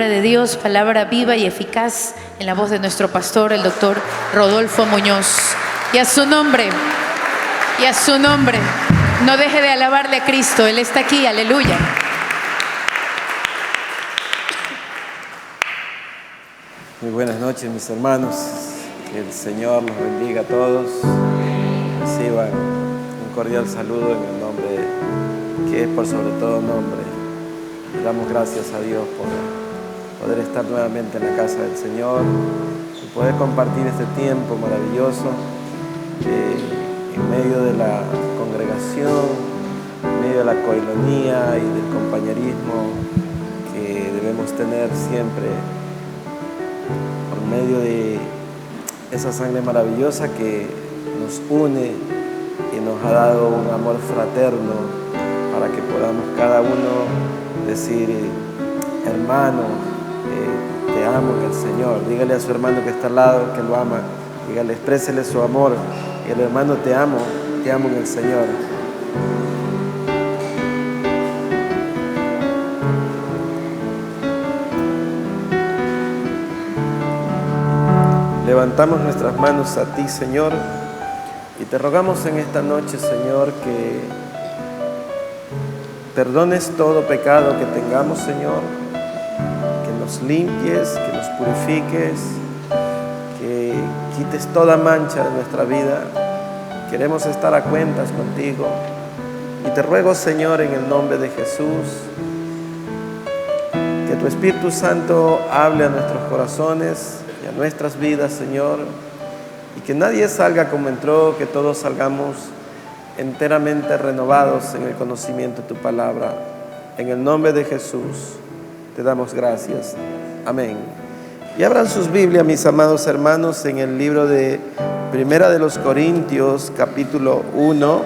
palabra de Dios, palabra viva y eficaz, en la voz de nuestro pastor, el doctor Rodolfo Muñoz. Y a su nombre, no deje de alabarle a Cristo, Él está aquí, aleluya. Muy buenas noches, mis hermanos. Que el Señor los bendiga a todos. Reciban un cordial saludo en el nombre que es por sobre todo nombre. Le damos gracias a Dios por poder estar nuevamente en la casa del Señor y poder compartir este tiempo maravilloso en medio de la congregación, en medio de la coinonía y del compañerismo que debemos tener siempre por medio de esa sangre maravillosa que nos une y nos ha dado un amor fraterno para que podamos cada uno decir: hermano, te amo en el Señor. Dígale a su hermano que está al lado que lo ama, dígale, exprésele su amor. Y el hermano, te amo en el Señor. Levantamos nuestras manos a ti, Señor, y te rogamos en esta noche, Señor, que perdones todo pecado que tengamos, Señor, que nos limpies, que nos purifiques, que quites toda mancha de nuestra vida. Queremos estar a cuentas contigo y te ruego, Señor, en el nombre de Jesús, que tu Espíritu Santo hable a nuestros corazones y a nuestras vidas, Señor, y que nadie salga como entró, que todos salgamos enteramente renovados en el conocimiento de tu palabra. En el nombre de Jesús te damos gracias. Amén. Y abran sus Biblias, mis amados hermanos, en el libro de Primera de los Corintios, capítulo 1,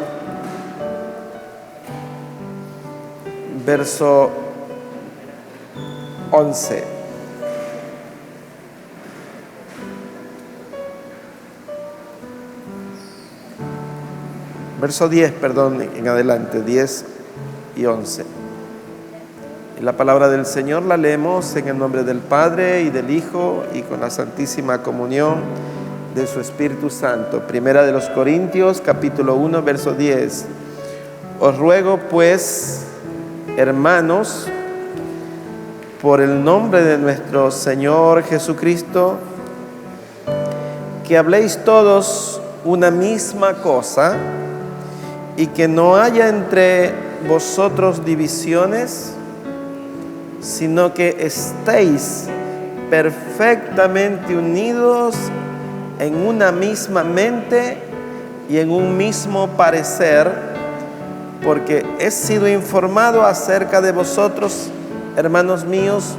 verso 11. Verso 10, perdón, en adelante, 10 y 11. Y la palabra del Señor la leemos en el nombre del Padre y del Hijo y con la santísima comunión de su Espíritu Santo. Primera de los Corintios, capítulo 1, verso 10. Os ruego pues, hermanos, por el nombre de nuestro Señor Jesucristo, que habléis todos una misma cosa y que no haya entre vosotros divisiones, sino que estéis perfectamente unidos en una misma mente y en un mismo parecer, porque he sido informado acerca de vosotros, hermanos míos,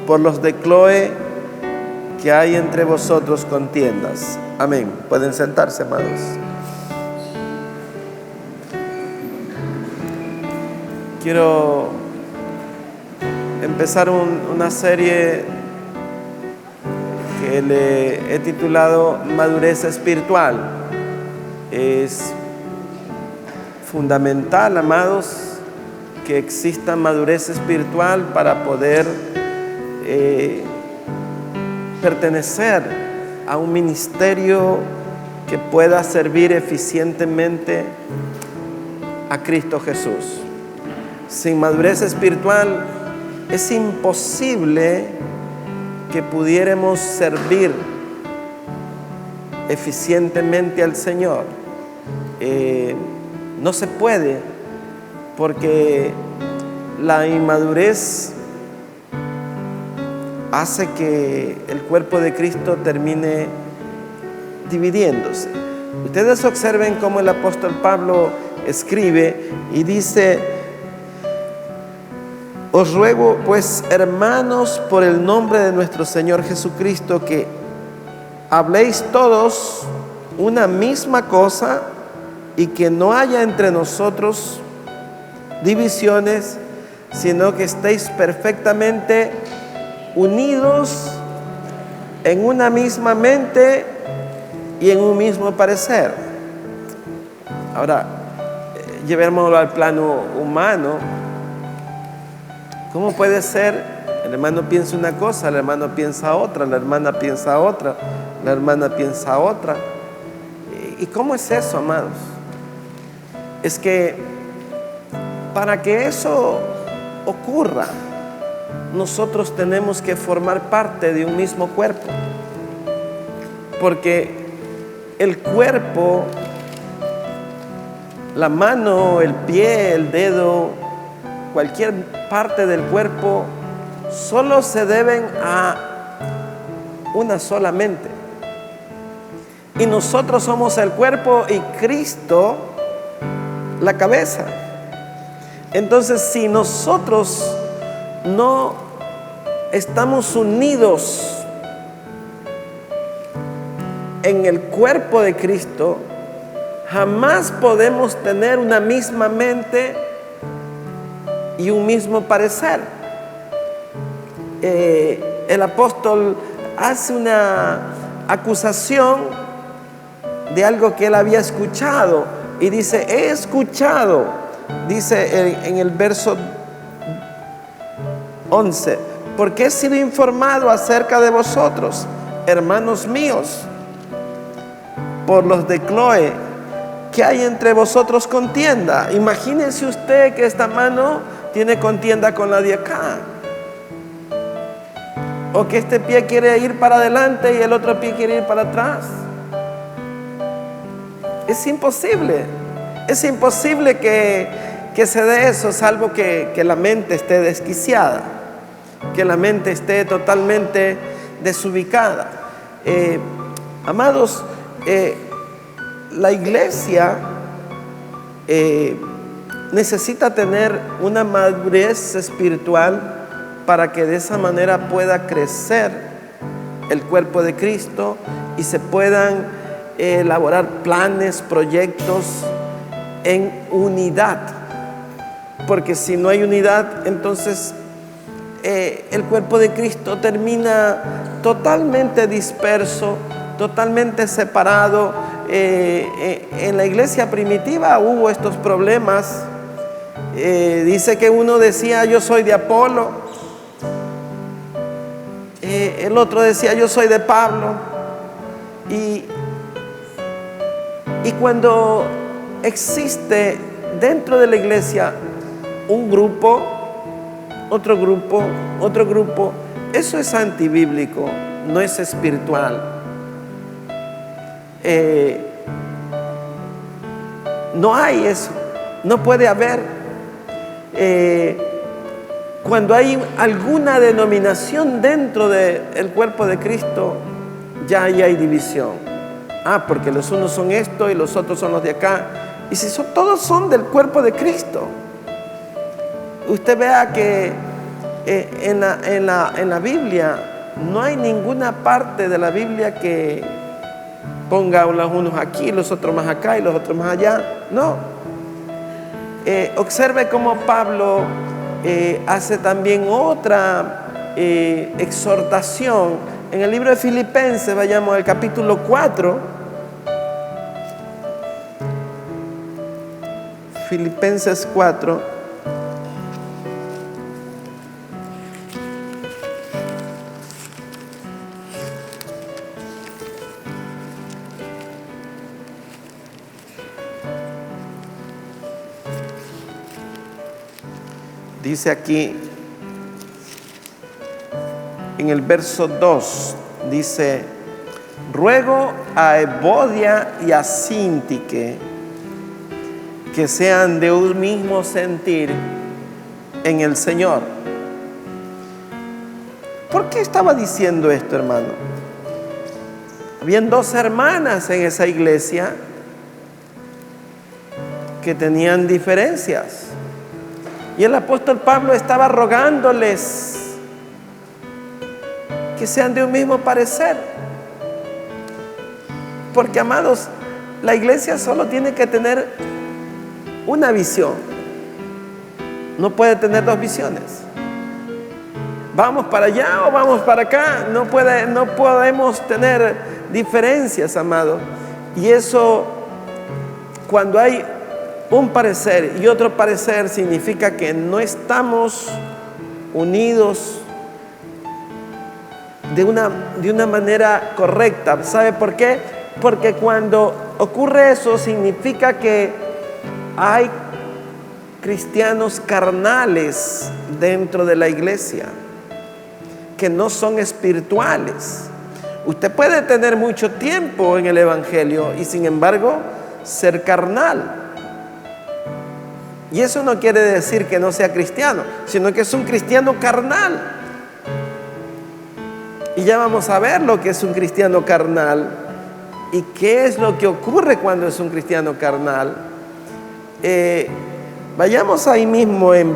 por los de Cloé, que hay entre vosotros contiendas. Amén. Pueden sentarse, amados. Quiero empezar una serie que le he titulado Madurez Espiritual. Es fundamental, amados, que exista madurez espiritual para poder pertenecer a un ministerio que pueda servir eficientemente a Cristo Jesús. Sin madurez espiritual es imposible que pudiéramos servir eficientemente al Señor. No se puede, porque la inmadurez hace que el cuerpo de Cristo termine dividiéndose. Ustedes observen cómo el apóstol Pablo escribe y dice: os ruego pues, hermanos, por el nombre de nuestro Señor Jesucristo, que habléis todos una misma cosa y que no haya entre nosotros divisiones, sino que estéis perfectamente unidos en una misma mente y en un mismo parecer. Ahora, llevémoslo al plano humano. ¿Cómo puede ser, El hermano piensa una cosa, el hermano piensa otra, la hermana piensa otra, la hermana piensa otra. ¿Y cómo es eso, amados? Es que para que eso ocurra, nosotros tenemos que formar parte de un mismo cuerpo. Porque el cuerpo, la mano, el pie, el dedo, cualquier parte del cuerpo, solo se deben a una sola mente. Y nosotros somos el cuerpo y Cristo la cabeza. Entonces, si nosotros no estamos unidos en el cuerpo de Cristo, jamás podemos tener una misma mente y un mismo parecer. El apóstol hace una acusación de algo que él había escuchado y dice, he escuchado, dice en el verso 11, porque he sido informado acerca de vosotros, hermanos míos, por los de Cloé, que hay entre vosotros contienda. Imagínense usted que esta mano tiene contienda con la de acá, o que este pie quiere ir para adelante y el otro pie quiere ir para atrás. Es imposible que se dé eso, salvo que la mente esté desquiciada, que la mente esté totalmente desubicada. Amados, la iglesia necesita tener una madurez espiritual para que de esa manera pueda crecer el cuerpo de Cristo y se puedan elaborar planes, proyectos en unidad. Porque si no hay unidad, entonces el cuerpo de Cristo termina totalmente disperso, totalmente separado. En la iglesia primitiva hubo estos problemas. Dice que uno decía, yo soy de Apolo, el otro decía, yo soy de Pablo. Y cuando existe dentro de la iglesia un grupo, otro grupo, otro grupo, eso es antibíblico, no es espiritual. No hay eso, no puede haber. Cuando hay alguna denominación dentro del cuerpo de Cristo, ya ahí hay división. Porque los unos son esto y los otros son los de acá. Y si todos son del cuerpo de Cristo, usted vea que en la Biblia no hay ninguna parte de la Biblia que ponga los unos aquí, los otros más acá y los otros más allá. No. Observe cómo Pablo hace también otra exhortación. En el libro de Filipenses, vayamos al capítulo 4. Filipenses 4. Dice aquí, en el verso 2, dice, ruego a Evodia y a Síntique que sean de un mismo sentir en el Señor. ¿Por qué estaba diciendo esto, hermano? Habían dos hermanas en esa iglesia que tenían diferencias. Y el apóstol Pablo estaba rogándoles que sean de un mismo parecer. Porque, amados, la iglesia solo tiene que tener una visión. No puede tener dos visiones. ¿Vamos para allá o vamos para acá? No podemos tener diferencias, amados. Y eso, cuando hay un parecer y otro parecer, significa que no estamos unidos de una manera correcta. ¿Sabe por qué? Porque cuando ocurre eso significa que hay cristianos carnales dentro de la iglesia, que no son espirituales. Usted puede tener mucho tiempo en el evangelio y sin embargo ser carnal. Y eso no quiere decir que no sea cristiano, sino que es un cristiano carnal. Y ya vamos a ver lo que es un cristiano carnal y qué es lo que ocurre cuando es un cristiano carnal. Vayamos ahí mismo en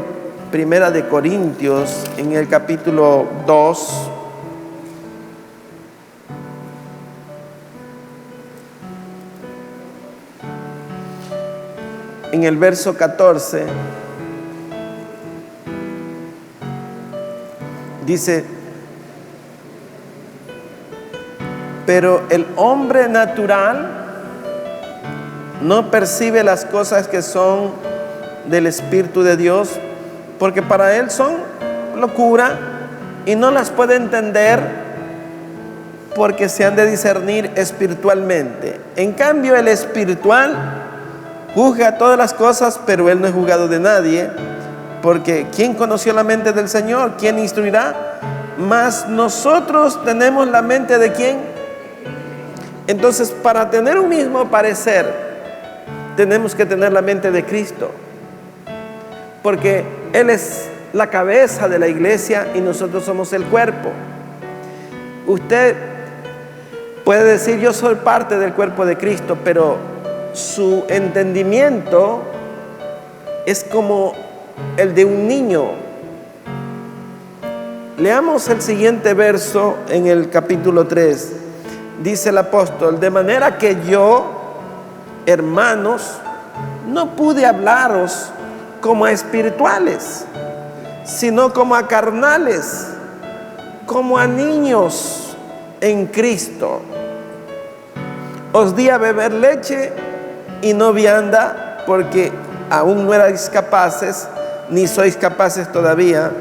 Primera de Corintios, en el capítulo 2. En el verso 14 dice: pero el hombre natural no percibe las cosas que son del Espíritu de Dios, porque para él son locura y no las puede entender, porque se han de discernir espiritualmente. En cambio, el espiritual juzga todas las cosas, pero él no es juzgado de nadie, porque ¿quién conoció la mente del Señor? ¿Quién instruirá? Mas nosotros tenemos la mente ¿de quién? Entonces, para tener un mismo parecer, tenemos que tener la mente de Cristo, porque Él es la cabeza de la iglesia y nosotros somos el cuerpo. Usted puede decir: yo soy parte del cuerpo de Cristo, pero su entendimiento es como el de un niño. Leamos el siguiente verso en el capítulo 3. Dice el apóstol: de manera que yo, hermanos, no pude hablaros como a espirituales, sino como a carnales, como a niños en Cristo. Os di a beber leche y no vianda, porque aún no erais capaces, ni sois capaces todavía,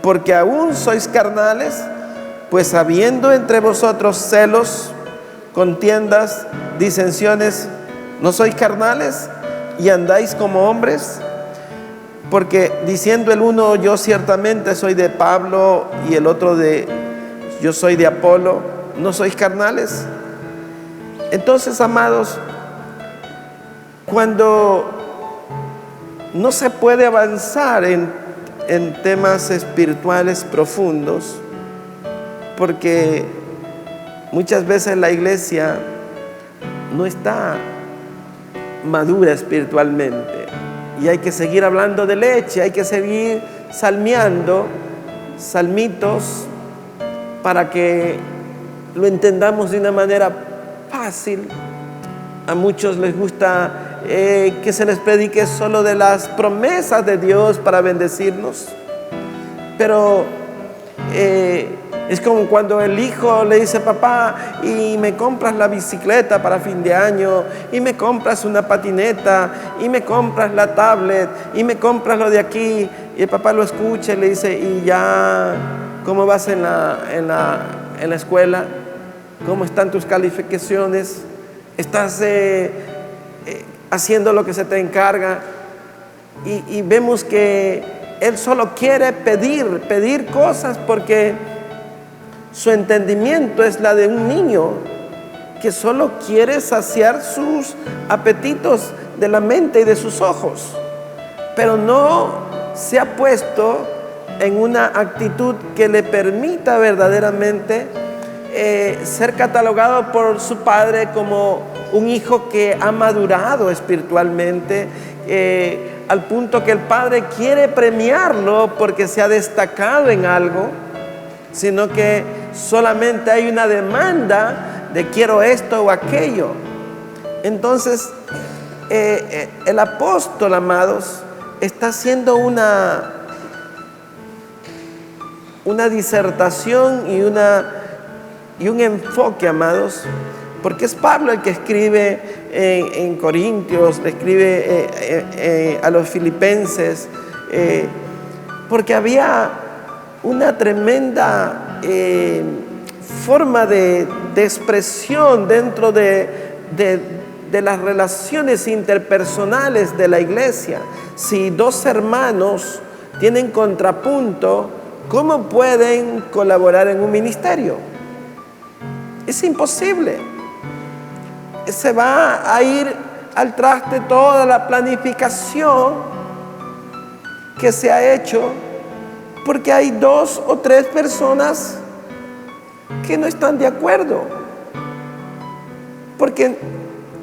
porque aún sois carnales, pues habiendo entre vosotros celos, contiendas, disensiones, ¿no sois carnales y andáis como hombres? Porque diciendo el uno: yo ciertamente soy de Pablo, y el otro yo soy de Apolo, ¿no sois carnales? Entonces, amados, cuando no se puede avanzar en temas espirituales profundos, porque muchas veces la iglesia no está madura espiritualmente y hay que seguir hablando de leche, hay que seguir salmeando salmitos para que lo entendamos de una manera fácil. A muchos les gusta que se les predique solo de las promesas de Dios para bendecirnos, pero es como cuando el hijo le dice: papá, y me compras la bicicleta para fin de año, y me compras una patineta, y me compras la tablet, y me compras lo de aquí. Y el papá lo escucha y le dice: y ya, ¿cómo vas en la escuela? ¿Cómo están tus calificaciones? ¿Estás haciendo lo que se te encarga? Y vemos que él solo quiere pedir cosas, porque su entendimiento es la de un niño que solo quiere saciar sus apetitos de la mente y de sus ojos, pero no se ha puesto en una actitud que le permita verdaderamente ser catalogado por su padre como un hijo que ha madurado espiritualmente, al punto que el padre quiere premiarlo porque se ha destacado en algo, sino que solamente hay una demanda de quiero esto o aquello. Entonces, el apóstol, amados, está haciendo una disertación y un enfoque, amados, porque es Pablo el que escribe en Corintios, le escribe a los filipenses, porque había una tremenda forma de expresión dentro de las relaciones interpersonales de la iglesia. Si dos hermanos tienen contrapunto, ¿cómo pueden colaborar en un ministerio? Es imposible. Se va a ir al traste toda la planificación que se ha hecho, porque hay 2 o 3 personas que no están de acuerdo. Porque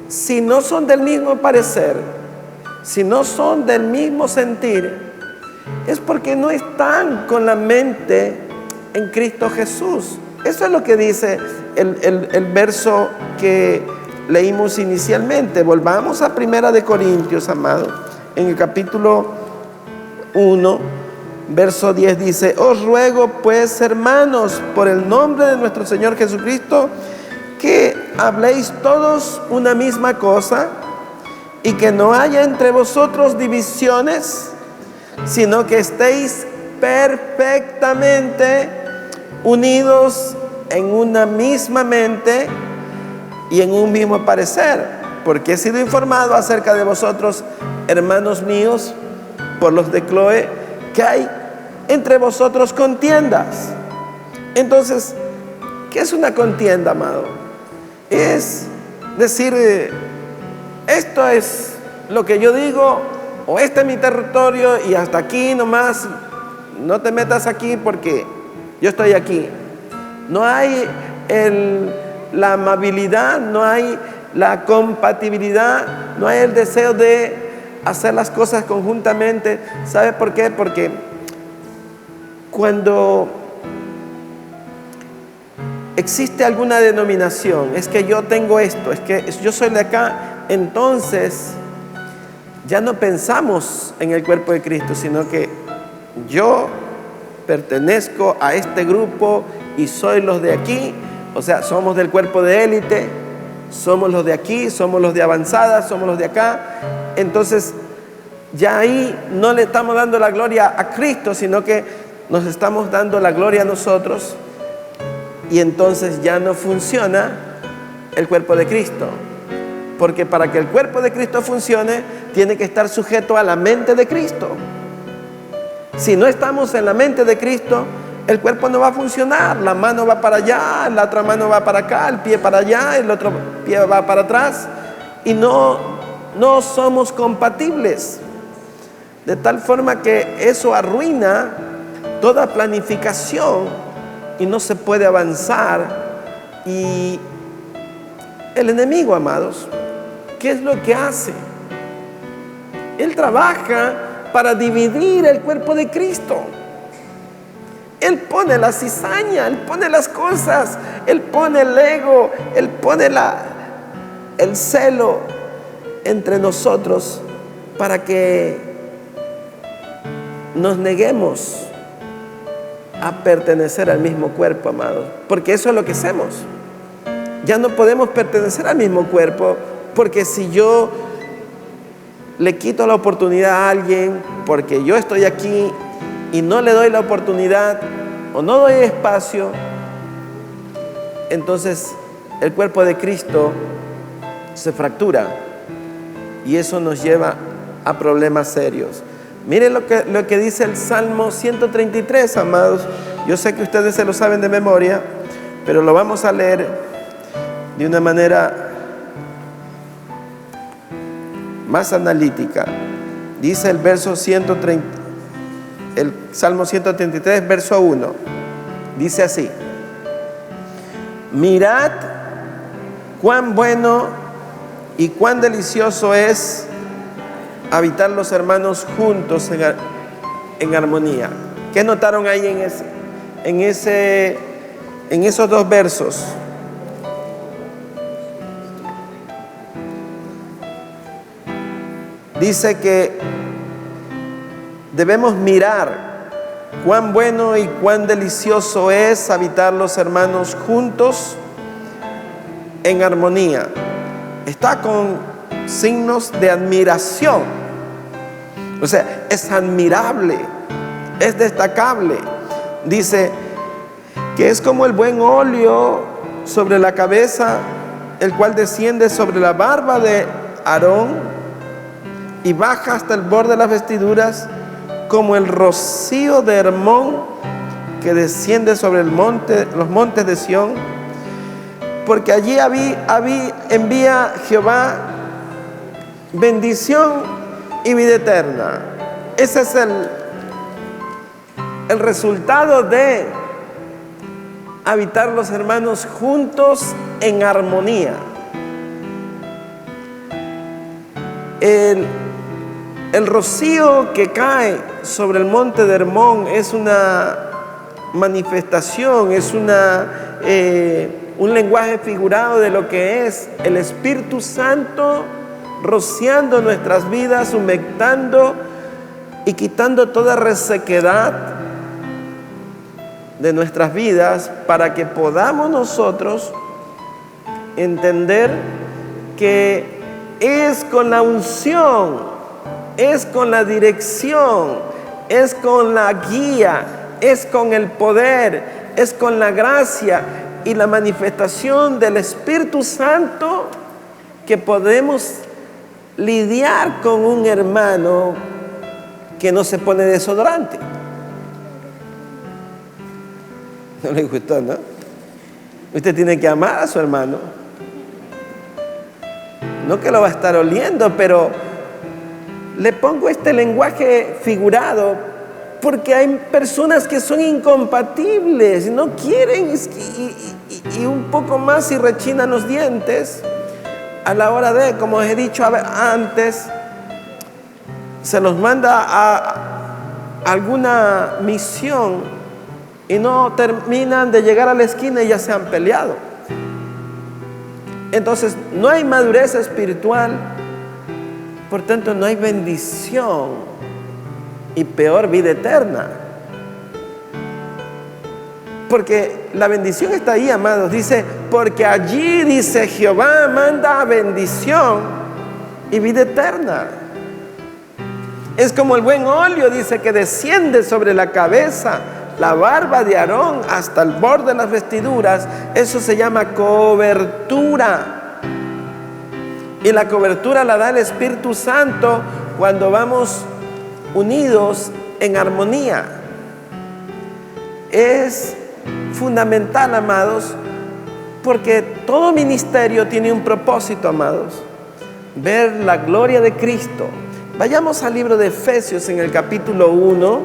si no son del mismo parecer, si no son del mismo sentir, es porque no están con la mente en Cristo Jesús. Eso es lo que dice el verso que leímos inicialmente. Volvamos a 1 Corintios, amado. En el capítulo 1, verso 10 dice: os ruego pues, hermanos, por el nombre de nuestro Señor Jesucristo, que habléis todos una misma cosa y que no haya entre vosotros divisiones, sino que estéis perfectamente unidos en una misma mente y en un mismo parecer. Porque he sido informado acerca de vosotros, hermanos míos, por los de Cloé, que hay entre vosotros contiendas. Entonces, ¿qué es una contienda, amado? Es decir, esto es lo que yo digo, o este es mi territorio y hasta aquí nomás, no te metas aquí porque yo estoy aquí. No hay la amabilidad, no hay la compatibilidad, no hay el deseo de hacer las cosas conjuntamente. ¿Sabe por qué? Porque cuando existe alguna denominación, es que yo tengo esto, es que yo soy de acá, entonces ya no pensamos en el cuerpo de Cristo, sino que yo pertenezco a este grupo y soy los de aquí. O sea, somos del cuerpo de élite, somos los de aquí, somos los de avanzada, somos los de acá. Entonces ya ahí no le estamos dando la gloria a Cristo, sino que nos estamos dando la gloria a nosotros. Y entonces ya no funciona el cuerpo de Cristo. Porque para que el cuerpo de Cristo funcione, tiene que estar sujeto a la mente de Cristo. Si no estamos en la mente de Cristo, el cuerpo no va a funcionar. La mano va para allá, la otra mano va para acá, el pie para allá, el otro pie va para atrás. Y no somos compatibles. De tal forma que eso arruina toda planificación y no se puede avanzar. Y el enemigo, amados, ¿qué es lo que hace? Él trabaja para dividir el cuerpo de Cristo. Él pone la cizaña, Él pone las cosas, Él pone el ego, Él pone el celo entre nosotros para que nos neguemos a pertenecer al mismo cuerpo, amados. Porque eso es lo que hacemos. Ya no podemos pertenecer al mismo cuerpo, porque si yo le quito la oportunidad a alguien, porque yo estoy aquí y no le doy la oportunidad o no doy espacio, entonces el cuerpo de Cristo se fractura y eso nos lleva a problemas serios. Miren lo que dice el Salmo 133, amados. Yo sé que ustedes se lo saben de memoria, pero lo vamos a leer de una manera más analítica. Dice el Salmo 133, verso 1. Dice así: mirad cuán bueno y cuán delicioso es habitar los hermanos juntos en armonía. ¿Qué notaron ahí en esos dos versos? Dice que debemos mirar cuán bueno y cuán delicioso es habitar los hermanos juntos en armonía. Está con signos de admiración. O sea, es admirable, es destacable. Dice, que es como el buen óleo sobre la cabeza, el cual desciende sobre la barba de Aarón y baja hasta el borde de las vestiduras, como el rocío de Hermón que desciende sobre los montes de Sión, porque allí envía Jehová bendición y vida eterna. Ese es el resultado de habitar los hermanos juntos en armonía. El rocío que cae sobre el monte de Hermón es una manifestación, es un lenguaje figurado de lo que es el Espíritu Santo rociando nuestras vidas, humectando y quitando toda resequedad de nuestras vidas, para que podamos nosotros entender que es con la unción, es con la dirección, es con la guía, es con el poder, es con la gracia y la manifestación del Espíritu Santo que podemos lidiar con un hermano que no se pone desodorante. No le gustó, ¿no? Usted tiene que amar a su hermano. No que lo va a estar oliendo, pero le pongo este lenguaje figurado porque hay personas que son incompatibles, no quieren y un poco más y rechinan los dientes a la hora de, como he dicho antes, se los manda a alguna misión y no terminan de llegar a la esquina y ya se han peleado. Entonces no hay madurez espiritual, por tanto no hay bendición y peor vida eterna. Porque la bendición está ahí, amados. Dice, porque allí, dice Jehová, manda bendición y vida eterna. Es como el buen óleo, dice, que desciende sobre la cabeza, la barba de Aarón hasta el borde de las vestiduras. Eso se llama cobertura. Y la cobertura la da el Espíritu Santo cuando vamos unidos en armonía. Es fundamental, amados, porque todo ministerio tiene un propósito, amados: ver la gloria de Cristo. Vayamos al libro de Efesios en el capítulo 1.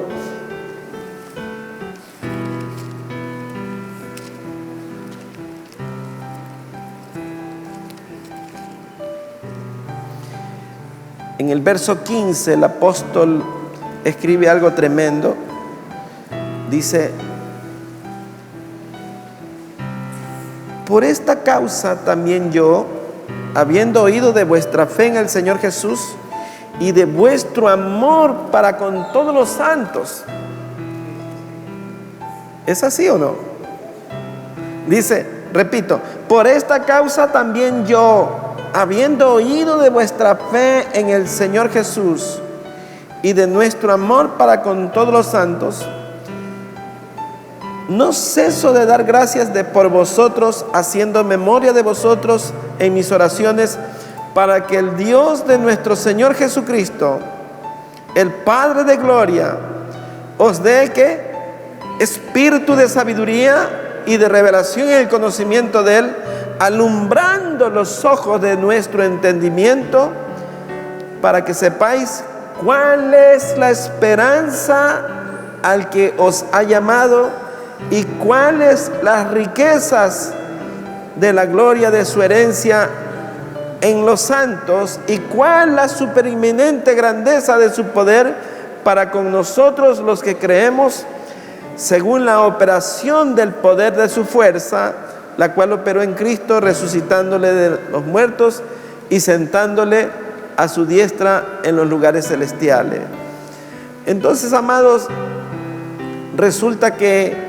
En el verso 15 el apóstol escribe algo tremendo. Dice: por esta causa también yo, habiendo oído de vuestra fe en el Señor Jesús y de vuestro amor para con todos los santos. ¿Es así o no? Dice, repito, por esta causa también yo, habiendo oído de vuestra fe en el Señor Jesús y de nuestro amor para con todos los santos, no ceso de dar gracias por vosotros, haciendo memoria de vosotros en mis oraciones, para que el Dios de nuestro Señor Jesucristo, el Padre de gloria, os dé ¿qué? Espíritu de sabiduría y de revelación en el conocimiento de Él, alumbrando los ojos de nuestro entendimiento, para que sepáis cuál es la esperanza al que os ha llamado y cuáles las riquezas de la gloria de su herencia en los santos, y cuál la supereminente grandeza de su poder para con nosotros los que creemos, según la operación del poder de su fuerza, la cual operó en Cristo, resucitándole de los muertos y sentándole a su diestra en los lugares celestiales. Entonces, amados, resulta que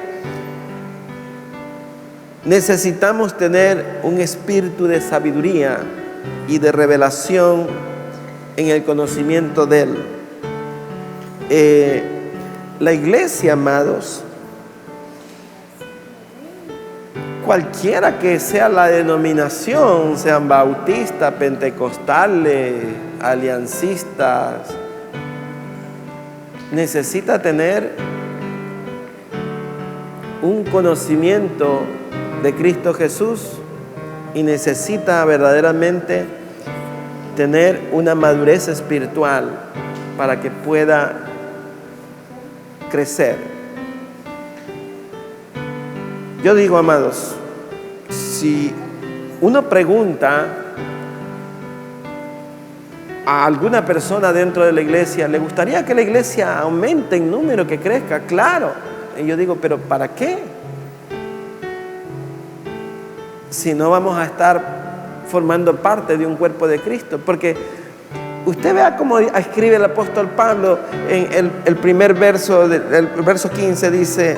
necesitamos tener un espíritu de sabiduría y de revelación en el conocimiento de Él. La iglesia, amados, cualquiera que sea la denominación, sean bautistas, pentecostales, aliancistas, necesita tener un conocimiento de Cristo Jesús y necesita verdaderamente tener una madurez espiritual para que pueda crecer. Yo digo, amados, si uno pregunta a alguna persona dentro de la iglesia, ¿le gustaría que la iglesia aumente en número, que crezca? Claro. Y yo digo, ¿pero para qué? Si no vamos a estar formando parte de un cuerpo de Cristo. Porque usted vea cómo escribe el apóstol Pablo en el primer verso, el verso 15, dice: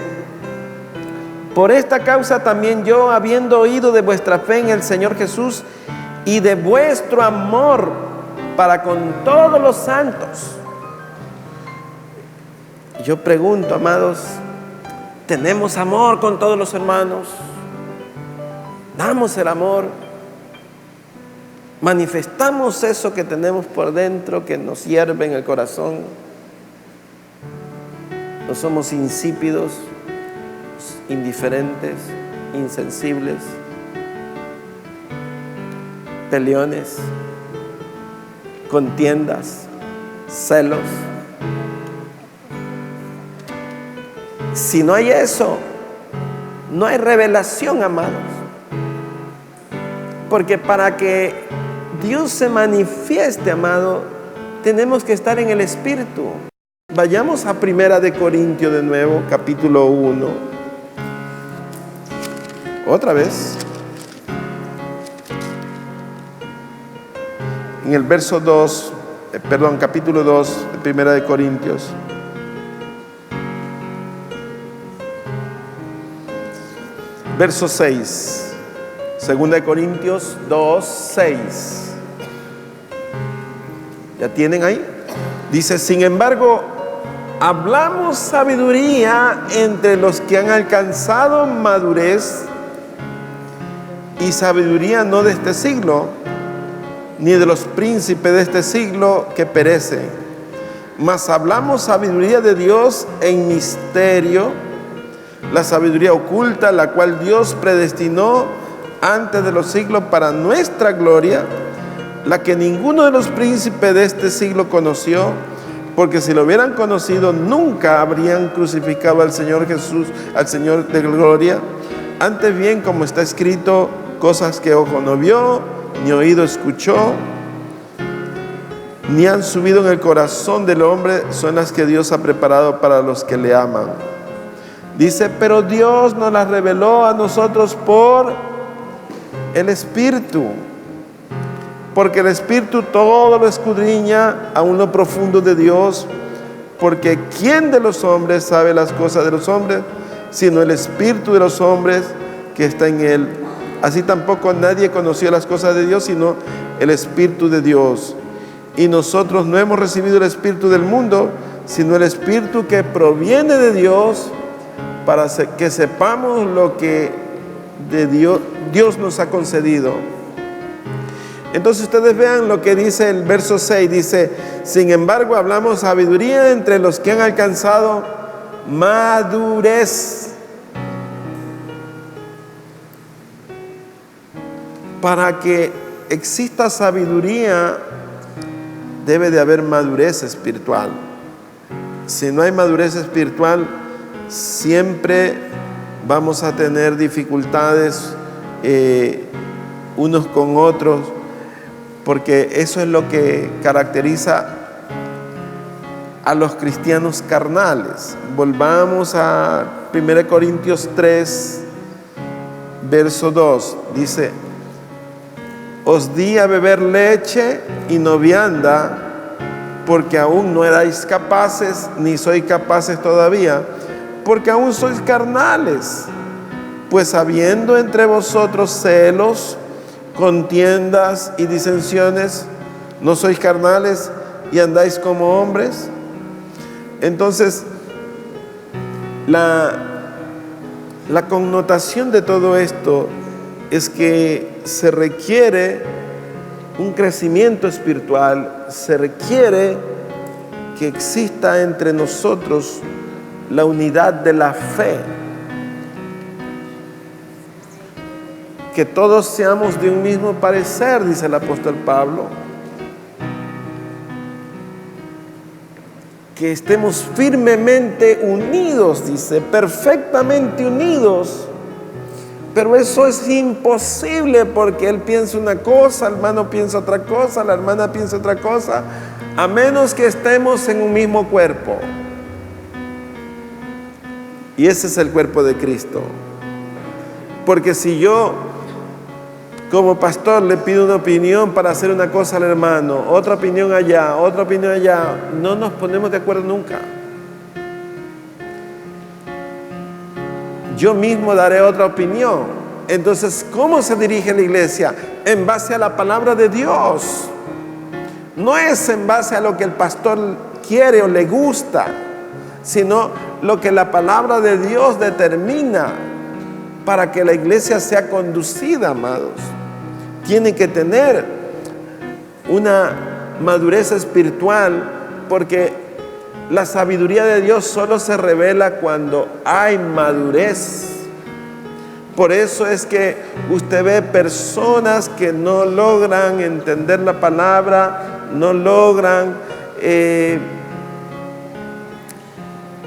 por esta causa también yo, habiendo oído de vuestra fe en el Señor Jesús y de vuestro amor para con todos los santos. Yo pregunto, amados, ¿tenemos amor con todos los hermanos? ¿Damos el amor? ¿Manifestamos eso que tenemos por dentro, que nos hierve en el corazón? ¿No somos insípidos, indiferentes, insensibles, peleones, contiendas, celos? Si no hay eso, no hay revelación, amados. Porque para que Dios se manifieste, amado, tenemos que estar en el Espíritu. Vayamos a 1 de Corintios de nuevo, capítulo 1. Otra vez. En el verso 2, capítulo 2 de 1 de Corintios. Verso 6. 2 de Corintios 2, 6. ¿Ya tienen ahí? Dice: sin embargo, hablamos sabiduría entre los que han alcanzado madurez, y sabiduría no de este siglo, ni de los príncipes de este siglo que perecen, mas hablamos sabiduría de Dios en misterio, la sabiduría oculta, la cual Dios predestinó antes de los siglos para nuestra gloria, la que ninguno de los príncipes de este siglo conoció, porque si lo hubieran conocido, nunca habrían crucificado al Señor Jesús, al Señor de gloria. Antes bien, como está escrito, cosas que ojo no vio, ni oído escuchó, ni han subido en el corazón del hombre, son las que Dios ha preparado para los que le aman. Dice: pero Dios nos las reveló a nosotros por el Espíritu, porque el Espíritu todo lo escudriña aún lo profundo de Dios, porque ¿quién de los hombres sabe las cosas de los hombres, sino el Espíritu de los hombres que está en él? Así tampoco nadie conoció las cosas de Dios, sino el Espíritu de Dios. Y nosotros no hemos recibido el Espíritu del mundo, sino el Espíritu que proviene de Dios, para que sepamos lo que de Dios nos ha concedido. Entonces ustedes vean lo que dice el verso 6, dice: sin embargo, hablamos sabiduría entre los que han alcanzado madurez. Para que exista sabiduría, debe de haber madurez espiritual. Si no hay madurez espiritual, siempre vamos a tener dificultades unos con otros, porque eso es lo que caracteriza a los cristianos carnales. Volvamos a 1 Corintios 3, verso 2. Dice: os di a beber leche y no vianda, porque aún no erais capaces, ni sois capaces todavía, porque aún sois carnales. Pues habiendo entre vosotros celos, contiendas y disensiones, ¿no sois carnales y andáis como hombres? Entonces, la La connotación de todo esto es que se requiere un crecimiento espiritual, se requiere que exista entre nosotros la unidad de la fe, que todos seamos de un mismo parecer, dice el apóstol Pablo, que estemos firmemente unidos, dice, perfectamente unidos. Pero eso es imposible porque él piensa una cosa, el hermano piensa otra cosa, la hermana piensa otra cosa, a menos que estemos en un mismo cuerpo. Y ese es el cuerpo de Cristo. Porque si yo, como pastor, le pido una opinión para hacer una cosa al hermano, otra opinión allá, no nos ponemos de acuerdo nunca. Yo mismo daré otra opinión. Entonces, ¿cómo se dirige la iglesia? En base a la palabra de Dios. No es en base a lo que el pastor quiere o le gusta, sino lo que la palabra de Dios determina para que la iglesia sea conducida, amados. Tiene que tener una madurez espiritual, porque la sabiduría de Dios solo se revela cuando hay madurez. Por eso es que usted ve personas que no logran entender la palabra, no logran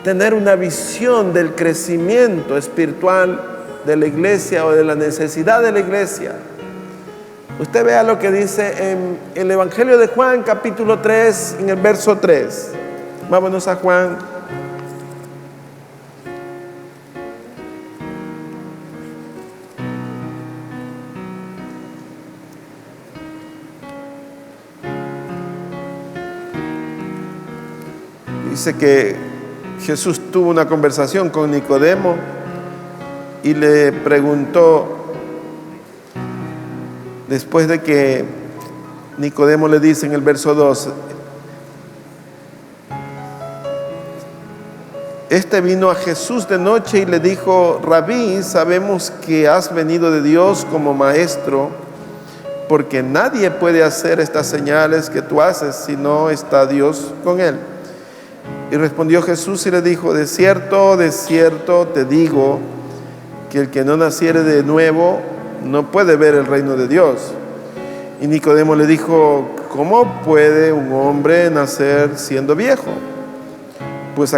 tener una visión del crecimiento espiritual de la iglesia o de la necesidad de la iglesia. Usted vea lo que dice en el Evangelio de Juan, capítulo 3, en el verso 3. Vámonos a Juan. Dice que Jesús tuvo una conversación con Nicodemo y le preguntó, después de que Nicodemo le dice en el verso 2, este vino a Jesús de noche y le dijo: Rabí, sabemos que has venido de Dios como maestro, porque nadie puede hacer estas señales que tú haces si no está Dios con él. Y respondió Jesús y le dijo: de cierto te digo, que el que no naciere de nuevo no puede ver el reino de Dios. Y Nicodemo le dijo: ¿cómo puede un hombre nacer siendo viejo? Pues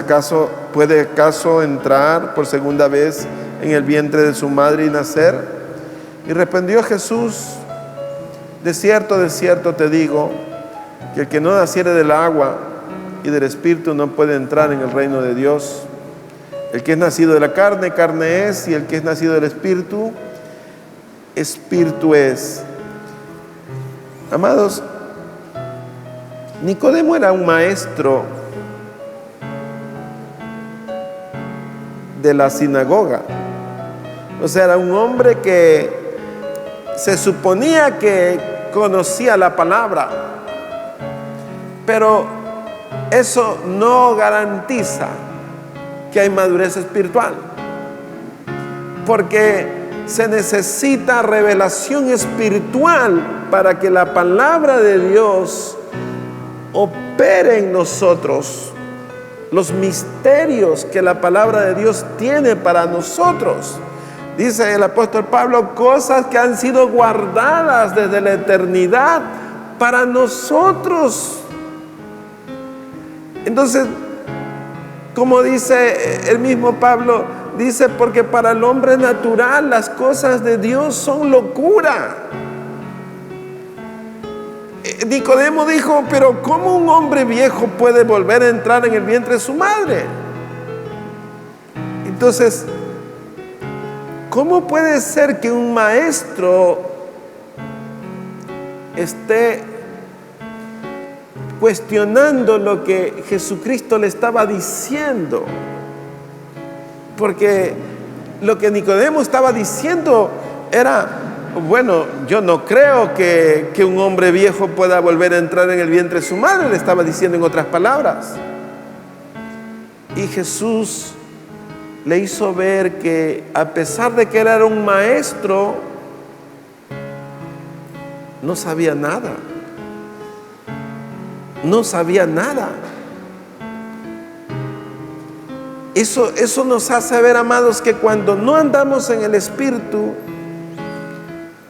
¿puede acaso entrar por segunda vez en el vientre de su madre y nacer? Y respondió Jesús: de cierto te digo, que el que no naciere del agua y del Espíritu no puede entrar en el reino de Dios. El que es nacido de la carne, carne es, y el que es nacido del Espíritu, Espíritu es. Amados, Nicodemo era un maestro de la sinagoga. O sea, era un hombre que se suponía que conocía la palabra, pero eso no garantiza que hay madurez espiritual, porque se necesita revelación espiritual para que la palabra de Dios opere en nosotros los misterios que la palabra de Dios tiene para nosotros. Dice el apóstol Pablo: cosas que han sido guardadas desde la eternidad para nosotros. Entonces, como dice el mismo Pablo, dice: porque para el hombre natural las cosas de Dios son locura. Nicodemo dijo: pero ¿cómo un hombre viejo puede volver a entrar en el vientre de su madre? Entonces, ¿cómo puede ser que un maestro esté cuestionando lo que Jesucristo le estaba diciendo? Porque lo que Nicodemo estaba diciendo era: bueno, yo no creo que un hombre viejo pueda volver a entrar en el vientre de su madre, le estaba diciendo en otras palabras. Y Jesús le hizo ver que a pesar de que él era un maestro, no sabía nada. No sabía nada. Eso nos hace ver, amados, que cuando no andamos en el Espíritu,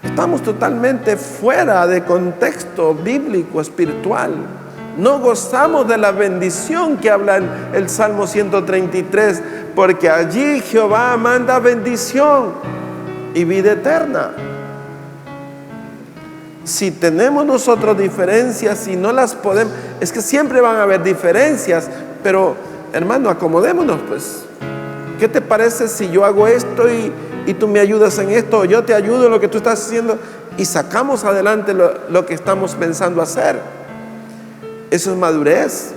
estamos totalmente fuera de contexto bíblico, espiritual. No gozamos de la bendición que habla el Salmo 133, porque allí Jehová manda bendición y vida eterna. Si tenemos nosotros diferencias y no las podemos, es que siempre van a haber diferencias, pero hermano, acomodémonos pues. ¿Qué te parece si yo hago esto y tú me ayudas en esto, o yo te ayudo en lo que tú estás haciendo y sacamos adelante lo que estamos pensando hacer? Eso es madurez.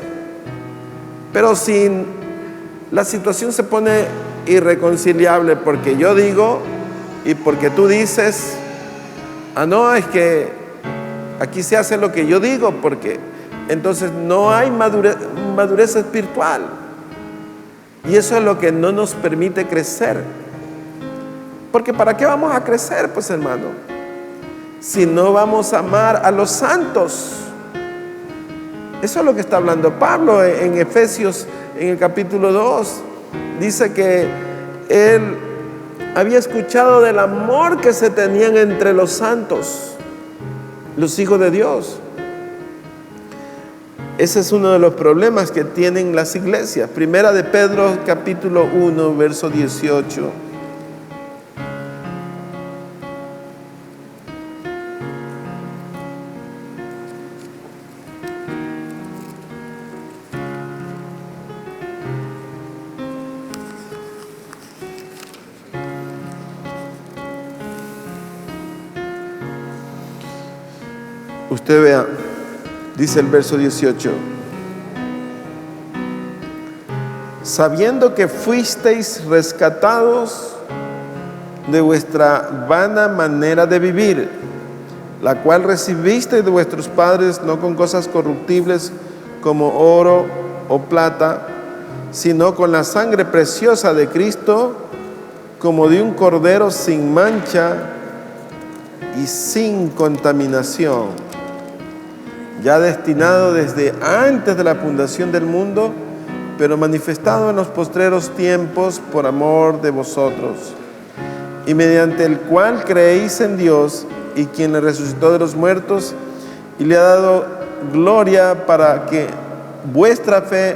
Pero si la situación se pone irreconciliable porque yo digo y porque tú dices, no, es que aquí se hace lo que yo digo, porque entonces no hay madurez espiritual. Y eso es lo que no nos permite crecer. Porque ¿para qué vamos a crecer, pues, hermano? Si no vamos a amar a los santos. Eso es lo que está hablando Pablo en Efesios, en el capítulo 2. Dice que él había escuchado del amor que se tenían entre los santos, los hijos de Dios. Ese es uno de los problemas que tienen las iglesias. Primera de Pedro, capítulo 1, verso 18. Usted vea, dice el verso 18: sabiendo que fuisteis rescatados de vuestra vana manera de vivir, la cual recibisteis de vuestros padres, no con cosas corruptibles como oro o plata, sino con la sangre preciosa de Cristo, como de un cordero sin mancha y sin contaminación, ya destinado desde antes de la fundación del mundo, pero manifestado en los postreros tiempos por amor de vosotros, y mediante el cual creéis en Dios, y quien le resucitó de los muertos y le ha dado gloria, para que vuestra fe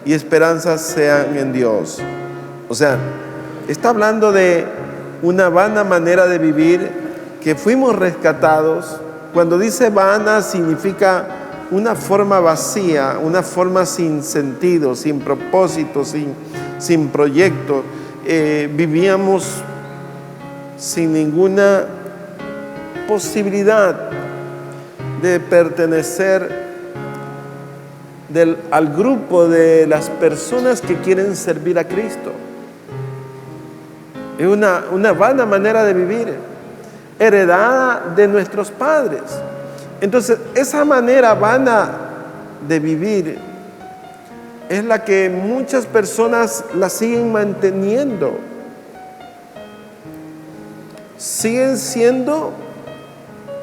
y esperanza sean en Dios. O sea, está hablando de una vana manera de vivir, que fuimos rescatados. Cuando dice vana, significa una forma vacía, una forma sin sentido, sin propósito, sin proyecto. Vivíamos sin ninguna posibilidad de pertenecer al grupo de las personas que quieren servir a Cristo. Es una vana manera de vivir, heredada de nuestros padres. Entonces, esa manera vana de vivir es la que muchas personas la siguen manteniendo. Siguen siendo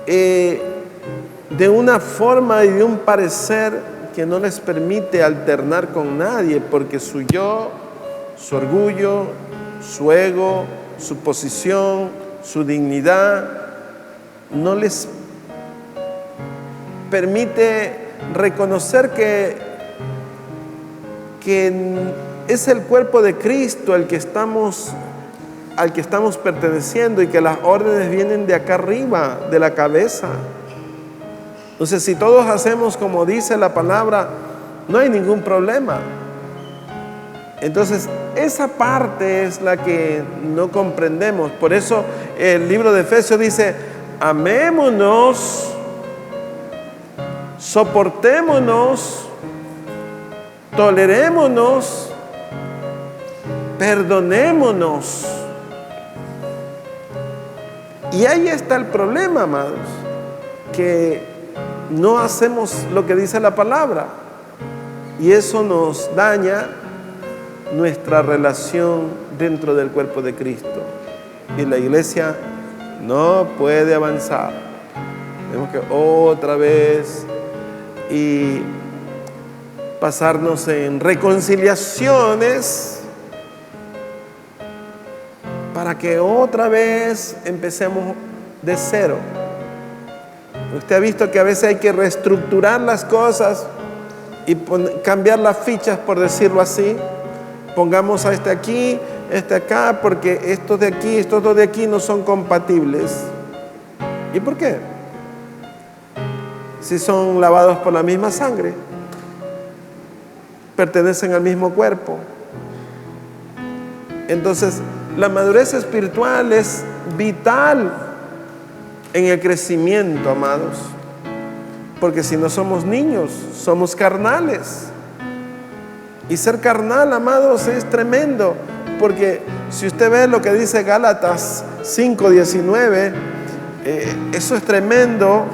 de una forma y de un parecer que no les permite alternar con nadie, porque su yo, su orgullo, su ego, su posición, su dignidad no les permite reconocer que es el cuerpo de Cristo al que estamos perteneciendo, y que las órdenes vienen de acá arriba, de la cabeza. Entonces, si todos hacemos como dice la palabra, no hay ningún problema. Entonces, esa parte es la que no comprendemos. Por eso el libro de Efesios dice: amémonos, soportémonos, tolerémonos, perdonémonos. Y ahí está el problema, amados, que no hacemos lo que dice la palabra, y eso nos daña nuestra relación dentro del cuerpo de Cristo. Y la iglesia no puede avanzar. Tenemos que otra vez y pasarnos en reconciliaciones para que otra vez empecemos de cero. Usted ha visto que a veces hay que reestructurar las cosas y cambiar las fichas, por decirlo así. Pongamos a este aquí, este acá, porque estos de aquí, estos dos de aquí no son compatibles. ¿Y por qué? Si son lavados por la misma sangre, pertenecen al mismo cuerpo. Entonces, la madurez espiritual es vital en el crecimiento, amados. Porque si no somos niños, somos carnales. Y ser carnal, amados, es tremendo. Porque si usted ve lo que dice Gálatas 5:19, eso es tremendo,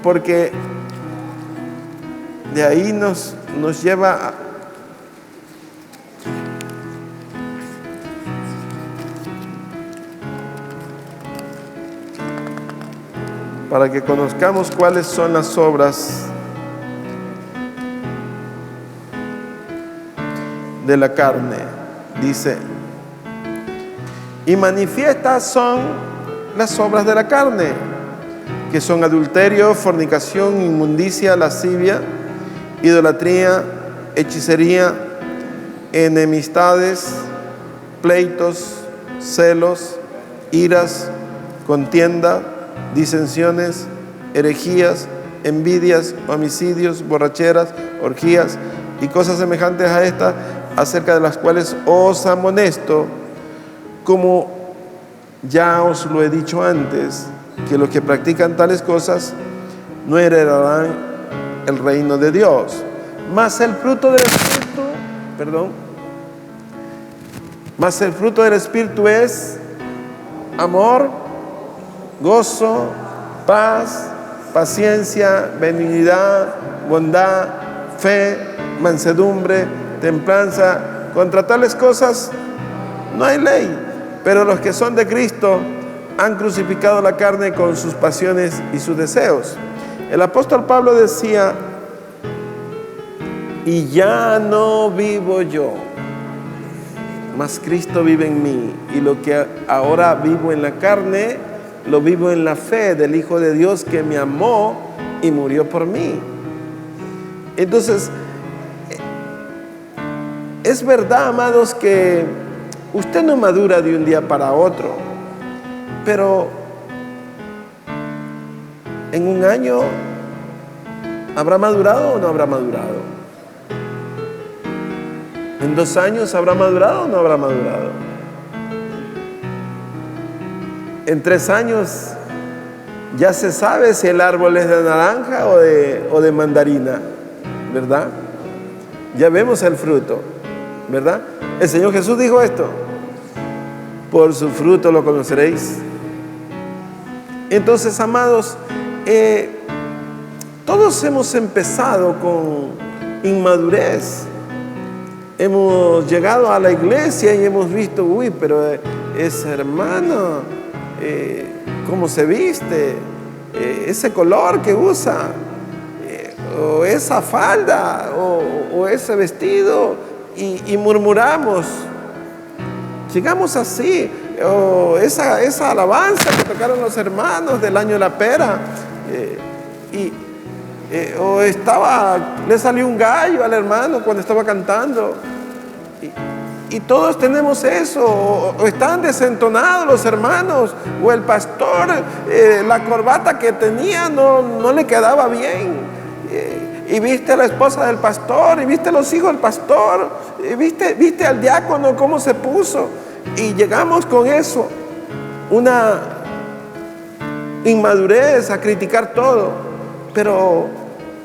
porque de ahí nos lleva para que conozcamos cuáles son las obras de la carne. Dice, y manifiestas son las obras de la carne, que son adulterio, fornicación, inmundicia, lascivia, idolatría, hechicería, enemistades, pleitos, celos, iras, contienda, disensiones, herejías, envidias, homicidios, borracheras, orgías y cosas semejantes a estas, acerca de las cuales os amonesto, como ya os lo he dicho antes, que los que practican tales cosas no heredarán el reino de Dios. Mas el fruto del Espíritu, mas el fruto del Espíritu es amor, gozo, paz, paciencia, benignidad, bondad, fe, mansedumbre, templanza. Contra tales cosas no hay ley. Pero los que son de Cristo han crucificado la carne con sus pasiones y sus deseos. El apóstol Pablo decía, y ya no vivo yo, mas Cristo vive en mí. Y lo que ahora vivo en la carne, lo vivo en la fe del Hijo de Dios que me amó y murió por mí. Entonces, es verdad, amados, que usted no madura de un día para otro, pero en un año ¿habrá madurado o no habrá madurado? ¿En 2 años habrá madurado o no habrá madurado? En 3 años ya se sabe si el árbol es de naranja o de mandarina, ¿verdad? Ya vemos el fruto, ¿verdad? El Señor Jesús dijo esto: por su fruto lo conoceréis. Entonces, amados, todos hemos empezado con inmadurez. Hemos llegado a la iglesia y hemos visto, uy, pero ese hermano, cómo se viste, ese color que usa, o esa falda, o ese vestido, y murmuramos. Llegamos así, o esa alabanza que tocaron los hermanos del año de la pera, o le salió un gallo al hermano cuando estaba cantando, y todos tenemos eso, o están desentonados los hermanos, o el pastor, la corbata que tenía no le quedaba bien, y viste a la esposa del pastor, y viste a los hijos del pastor, y viste al diácono cómo se puso, y llegamos con eso, una inmadurez, a criticar todo. Pero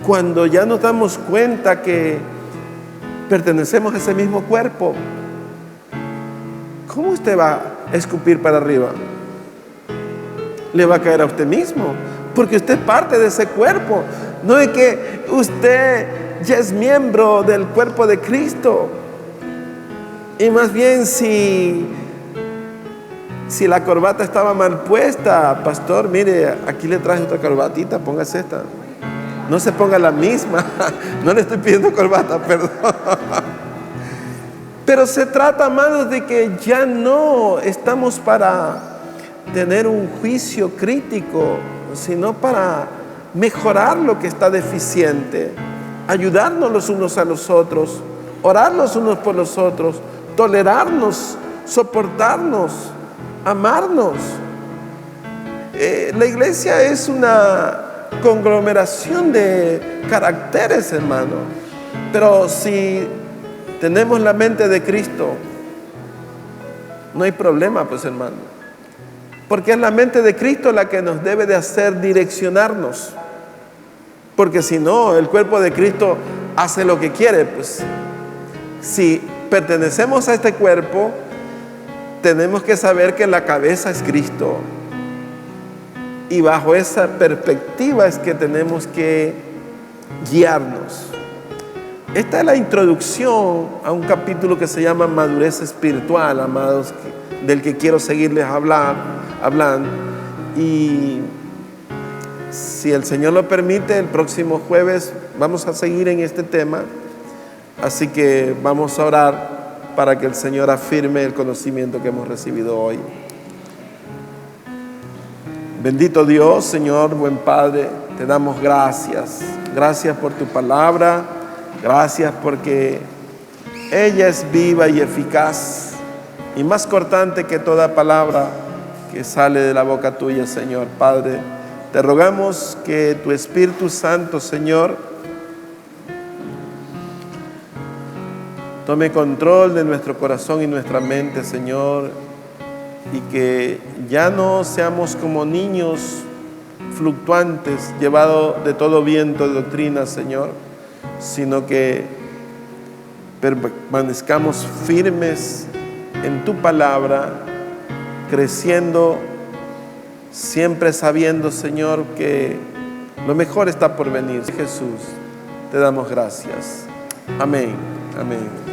cuando ya nos damos cuenta que pertenecemos a ese mismo cuerpo, ¿cómo usted va a escupir para arriba? Le va a caer a usted mismo, porque usted es parte de ese cuerpo. No es que usted ya es miembro del cuerpo de Cristo Y más bien si la corbata estaba mal puesta, pastor, mire, aquí le traje otra corbatita, póngase esta. No se ponga la misma. No le estoy pidiendo corbata, perdón. Pero se trata, amados, de que ya no estamos para tener un juicio crítico, sino para mejorar lo que está deficiente, ayudarnos los unos a los otros, orar los unos por los otros, tolerarnos, soportarnos, amarnos. La iglesia es una conglomeración de caracteres, hermano. Pero si tenemos la mente de Cristo, no hay problema, pues, hermano. Porque es la mente de Cristo la que nos debe de hacer direccionarnos. Porque si no, el cuerpo de Cristo hace lo que quiere, pues. Si pertenecemos a este cuerpo, tenemos que saber que la cabeza es Cristo. Y bajo esa perspectiva es que tenemos que guiarnos. Esta es la introducción a un capítulo que se llama Madurez Espiritual, amados, del que quiero seguirles hablando. Y si el Señor lo permite, el próximo jueves vamos a seguir en este tema. Así que vamos a orar para que el Señor afirme el conocimiento que hemos recibido hoy. Bendito Dios, Señor, buen Padre, te damos gracias. Gracias por tu palabra. Gracias porque ella es viva y eficaz y más cortante que toda palabra que sale de la boca tuya, Señor. Padre, te rogamos que tu Espíritu Santo, Señor, tome control de nuestro corazón y nuestra mente, Señor, y que ya no seamos como niños fluctuantes, llevados de todo viento de doctrina, Señor, sino que permanezcamos firmes en tu palabra, creciendo, siempre sabiendo, Señor, que lo mejor está por venir. Jesús, te damos gracias. Amén. Amén.